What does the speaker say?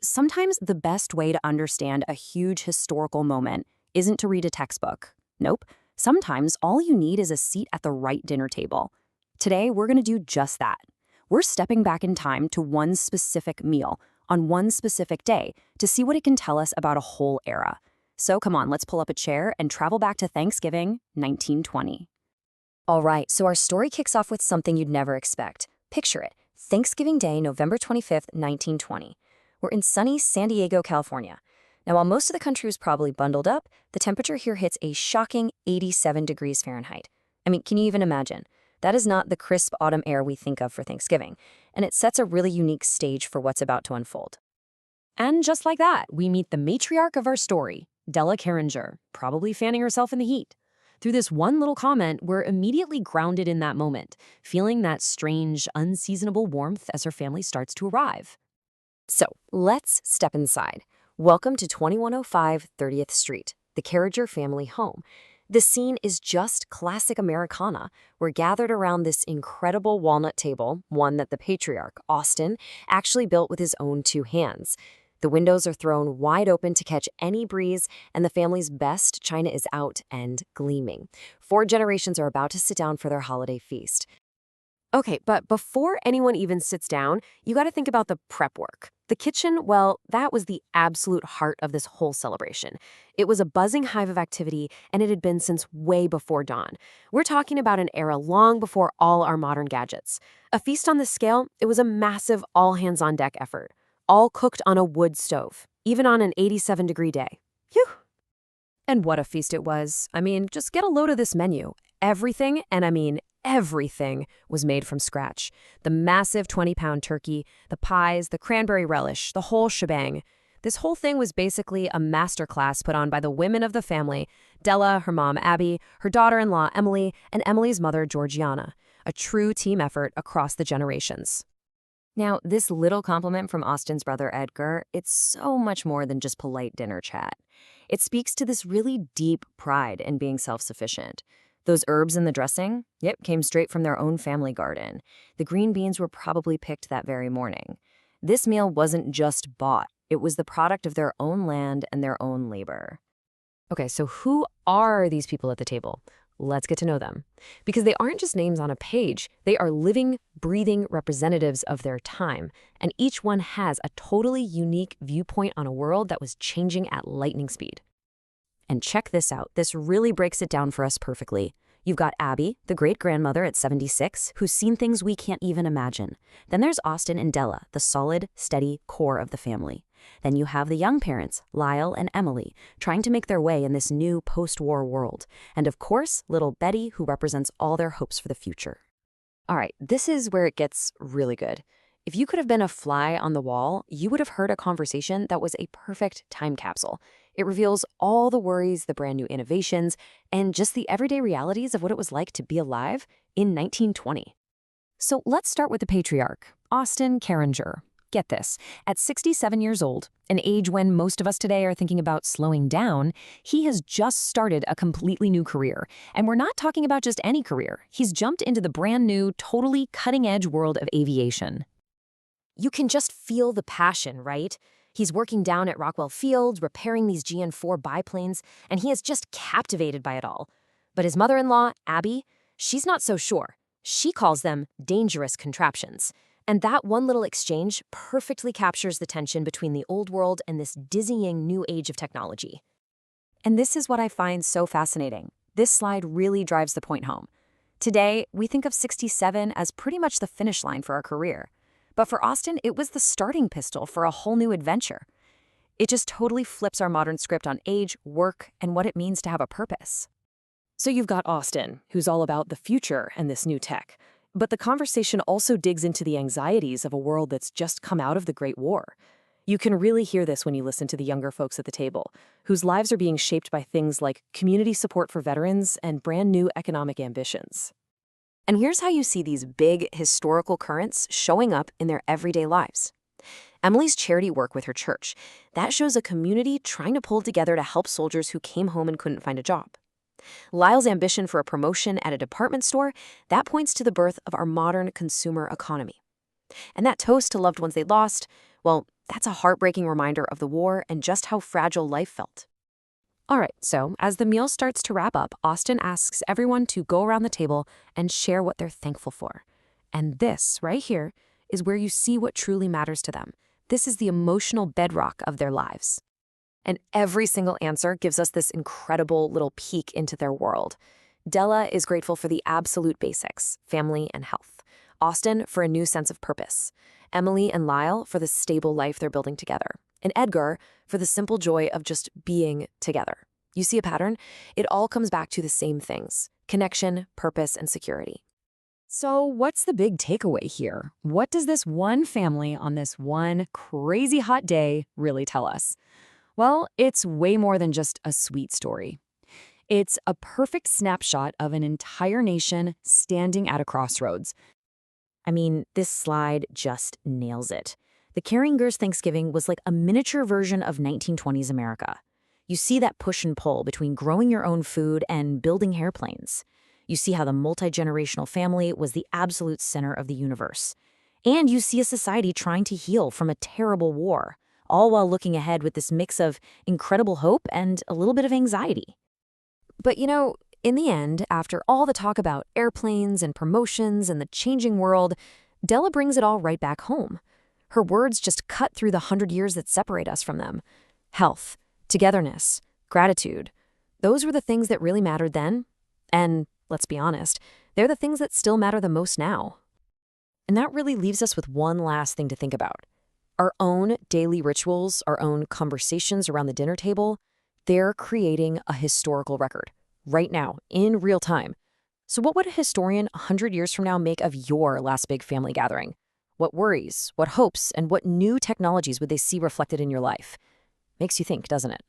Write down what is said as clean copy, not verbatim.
Sometimes the best way to understand a huge historical moment isn't to read a textbook. Nope. Sometimes all you need is a seat at the right dinner table. Today, we're going to do just that. We're stepping back in time to one specific meal on one specific day to see what it can tell us about a whole era. So come on, let's pull up a chair and travel back to Thanksgiving, 1920. All right, so our story kicks off with something you'd never expect. Picture it, Thanksgiving Day, November 25th, 1920. We're in sunny San Diego, California. Now, while most of the country was probably bundled up, the temperature here hits a shocking 87 degrees Fahrenheit. I mean, can you even imagine? That is not the crisp autumn air we think of for Thanksgiving, and it sets a really unique stage for what's about to unfold. And just like that, we meet the matriarch of our story, Della Carringer, probably fanning herself in the heat. Through this one little comment, we're immediately grounded in that moment, feeling that strange, unseasonable warmth as her family starts to arrive. So, let's step inside. Welcome to 2105 30th Street, the Carringer family home. The scene is just classic Americana. We're gathered around this incredible walnut table, one that the patriarch, Austin, actually built with his own two hands. The windows are thrown wide open to catch any breeze, and the family's best china is out and gleaming. 4 generations are about to sit down for their holiday feast. Okay, but before anyone even sits down, you got to think about the prep work. The kitchen, well, that was the absolute heart of this whole celebration. It was a buzzing hive of activity, and it had been since way before dawn. We're talking about an era long before all our modern gadgets. A feast on this scale, it was a massive all-hands-on-deck effort, all cooked on a wood stove, even on an 87-degree day. Phew! And what a feast it was. I mean, just get a load of this menu. Everything, and I mean everything, was made from scratch. The massive 20-pound turkey, the pies, the cranberry relish, the whole shebang. This whole thing was basically a masterclass put on by the women of the family, Della, her mom Abby, her daughter-in-law Emily, and Emily's mother Georgiana. A true team effort across the generations. Now, this little compliment from Austin's brother Edgar, it's so much more than just polite dinner chat. It speaks to this really deep pride in being self-sufficient. Those herbs in the dressing, came straight from their own family garden. The green beans were probably picked that very morning. This meal wasn't just bought. It was the product of their own land and their own labor. Okay, so who are these people at the table? Let's get to know them. Because they aren't just names on a page. They are living, breathing representatives of their time. And each one has a totally unique viewpoint on a world that was changing at lightning speed. And check this out. This really breaks it down for us perfectly. You've got Abby, the great-grandmother at 76, who's seen things we can't even imagine. Then there's Austin and Della, the solid, steady core of the family. Then you have the young parents, Lyle and Emily, trying to make their way in this new post-war world. And of course, little Betty, who represents all their hopes for the future. All right, this is where it gets really good. If you could have been a fly on the wall, you would have heard a conversation that was a perfect time capsule. It reveals all the worries, the brand new innovations, and just the everyday realities of what it was like to be alive in 1920. So let's start with the patriarch, Austin Carringer. Get this, at 67 years old, an age when most of us today are thinking about slowing down, he has just started a completely new career. And we're not talking about just any career. He's jumped into the brand new, totally cutting-edge world of aviation. You can just feel the passion, right? He's working down at Rockwell Field, repairing these GN4 biplanes, and he is just captivated by it all. But his mother-in-law, Abby, she's not so sure. She calls them dangerous contraptions. And that one little exchange perfectly captures the tension between the old world and this dizzying new age of technology. And this is what I find so fascinating. This slide really drives the point home. Today, we think of 67 as pretty much the finish line for our career. But for Austin, it was the starting pistol for a whole new adventure. It just totally flips our modern script on age, work, and what it means to have a purpose. So you've got Austin, who's all about the future and this new tech. But the conversation also digs into the anxieties of a world that's just come out of the Great War. You can really hear this when you listen to the younger folks at the table, whose lives are being shaped by things like community support for veterans and brand new economic ambitions. And here's how you see these big historical currents showing up in their everyday lives. Emily's charity work with her church, that shows a community trying to pull together to help soldiers who came home and couldn't find a job. Lyle's ambition for a promotion at a department store, that points to the birth of our modern consumer economy. And that toast to loved ones they lost, well, That's a heartbreaking reminder of the war and just how fragile life felt. All right, so as the meal starts to wrap up, Austin asks everyone to go around the table and share what they're thankful for. And this, right here, is where you see what truly matters to them. This is the emotional bedrock of their lives. And every single answer gives us this incredible little peek into their world. Della is grateful for the absolute basics, family and health. Austin for a new sense of purpose. Emily and Lyle for the stable life they're building together. And Edgar for the simple joy of just being together. You see a pattern? It all comes back to the same things: connection, purpose, and security. So what's the big takeaway here? What does this one family on this one crazy hot day really tell us? Well, it's way more than just a sweet story. It's a perfect snapshot of an entire nation standing at a crossroads. I mean, this slide just nails it. The Carringers' Thanksgiving was like a miniature version of 1920s America. You see that push and pull between growing your own food and building airplanes. You see how the multi-generational family was the absolute center of the universe. And you see a society trying to heal from a terrible war, all while looking ahead with this mix of incredible hope and a little bit of anxiety. But in the end, after all the talk about airplanes and promotions and the changing world, Della brings it all right back home. Her words just cut through the 100 years that separate us from them. Health, togetherness, gratitude. Those were the things that really mattered then. And let's be honest, they're the things that still matter the most now. And that really leaves us with one last thing to think about. Our own daily rituals, our own conversations around the dinner table, they're creating a historical record right now, in real time. So what would a historian 100 years from now make of your last big family gathering? What worries, what hopes, and what new technologies would they see reflected in your life? Makes you think, doesn't it?